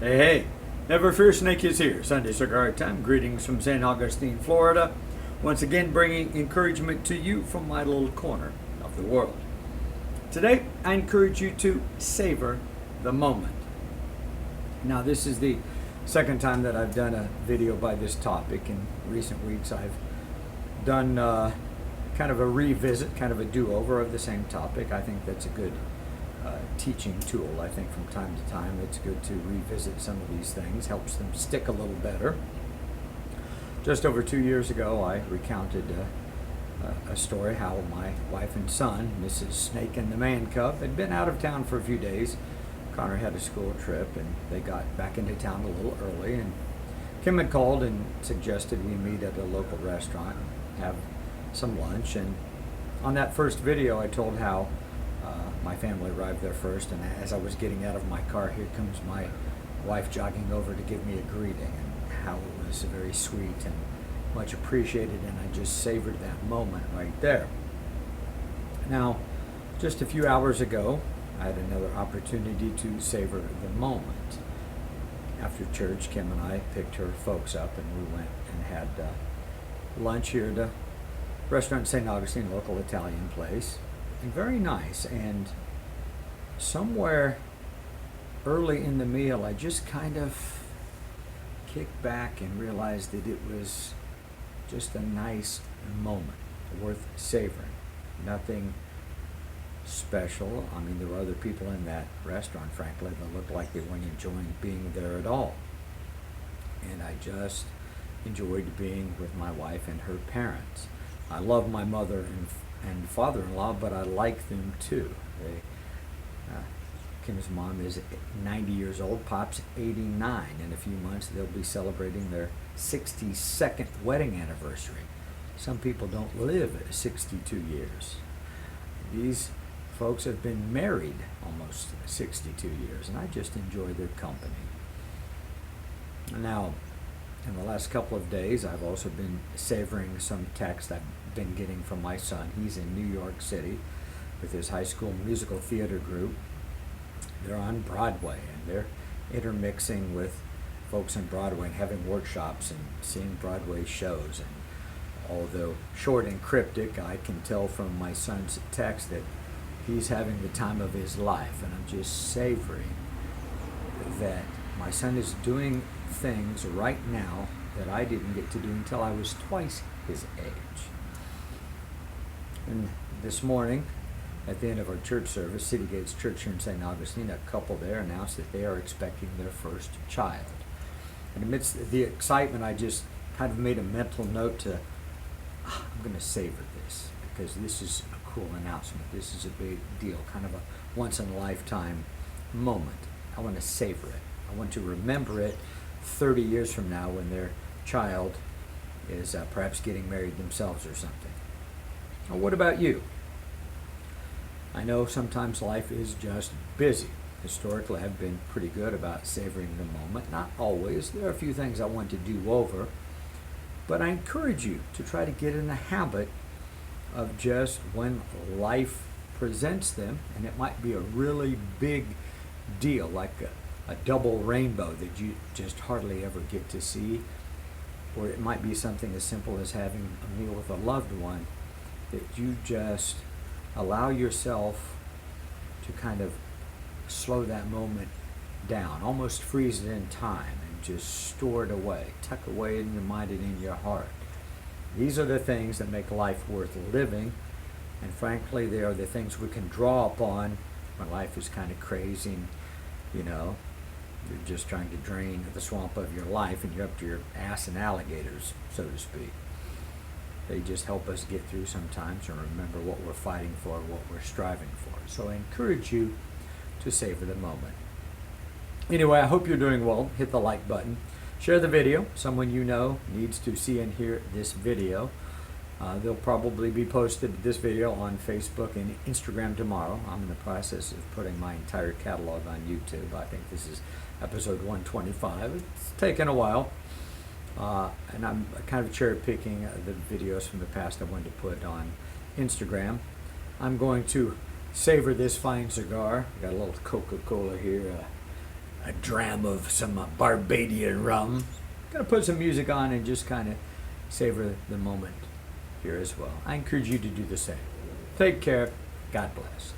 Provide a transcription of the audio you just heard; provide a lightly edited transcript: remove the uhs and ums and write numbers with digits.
Hey, hey, Never Fear Snake is here. Sunday Cigar time. Greetings from St. Augustine, Florida. Once again, bringing encouragement to you from my little corner of the world. Today, I encourage you to savor the moment. Now, this is the second time that I've done a video by this topic. In recent weeks, I've done kind of a revisit, kind of a do-over of the same topic. I think that's a good teaching tool. I think from time to time it's good to revisit some of these things, helps them stick a little better. Just over 2 years ago, I recounted a story how my wife and son, Mrs. Snake and the Man Cub, had been out of town for a few days. Connor had a school trip and they got back into town a little early, and Kim had called and suggested we meet at a local restaurant, have some lunch. And on that first video I told how my family arrived there first, and as I was getting out of my car, here comes my wife jogging over to give me a greeting, and how it was very sweet and much appreciated, and I just savored that moment right there. Now, just a few hours ago, I had another opportunity to savor the moment. After church, Kim and I picked her folks up and we went and had lunch here at a restaurant in St. Augustine, local Italian place. And very nice. And somewhere early in the meal, I just kind of kicked back and realized that it was just a nice moment worth savoring. Nothing special. I mean, there were other people in that restaurant, frankly, that looked like they weren't enjoying being there at all. And I just enjoyed being with my wife and her parents. I love my mother and father-in-law, but I like them too. Kim's mom is 90 years old, Pop's 89. In a few months, they'll be celebrating their 62nd wedding anniversary. Some people don't live 62 years. These folks have been married almost 62 years, and I just enjoy their company. Now, in the last couple of days, I've also been savoring some text I've been getting from my son. He's in New York City with his high school musical theater group. They're on Broadway, and they're intermixing with folks on Broadway and having workshops and seeing Broadway shows. And although short and cryptic, I can tell from my son's text that he's having the time of his life, and I'm just savoring that my son is doing things right now that I didn't get to do until I was twice his age. And this morning, at the end of our church service, City Gates Church here in St. Augustine, a couple there announced that they are expecting their first child. And amidst the excitement, I just kind of made a mental note to, I'm going to savor this, because this is a cool announcement. This is a big deal, kind of a once-in-a-lifetime moment. I want to savor it. I want to remember it 30 years from now when their child is perhaps getting married themselves or something. Well, what about you? I know sometimes life is just busy. Historically, I've been pretty good about savoring the moment. Not always. There are a few things I want to do over. But I encourage you to try to get in the habit of just when life presents them, and it might be a really big deal, like a double rainbow that you just hardly ever get to see, or it might be something as simple as having a meal with a loved one, that you just allow yourself to kind of slow that moment down, almost freeze it in time, and just store it away, tuck away in your mind and in your heart. These are the things that make life worth living, and frankly, they are the things we can draw upon when life is kind of crazy and, you're just trying to drain the swamp of your life and you're up to your ass in alligators, so to speak. They just help us get through sometimes and remember what we're fighting for, what we're striving for. So I encourage you to savor the moment. Anyway, I hope you're doing well. Hit the like button. Share the video. Someone you know needs to see and hear this video. They'll probably be posted, this video, on Facebook and Instagram tomorrow. I'm in the process of putting my entire catalog on YouTube. I think this is episode 125. It's taken a while. And I'm kind of cherry picking the videos from the past I wanted to put on Instagram. I'm going to savor this fine cigar. Got a little Coca-Cola here. a dram of some Barbadian rum. Gonna put some music on and just kind of savor the moment here as well. I encourage you to do the same. Take care. God bless.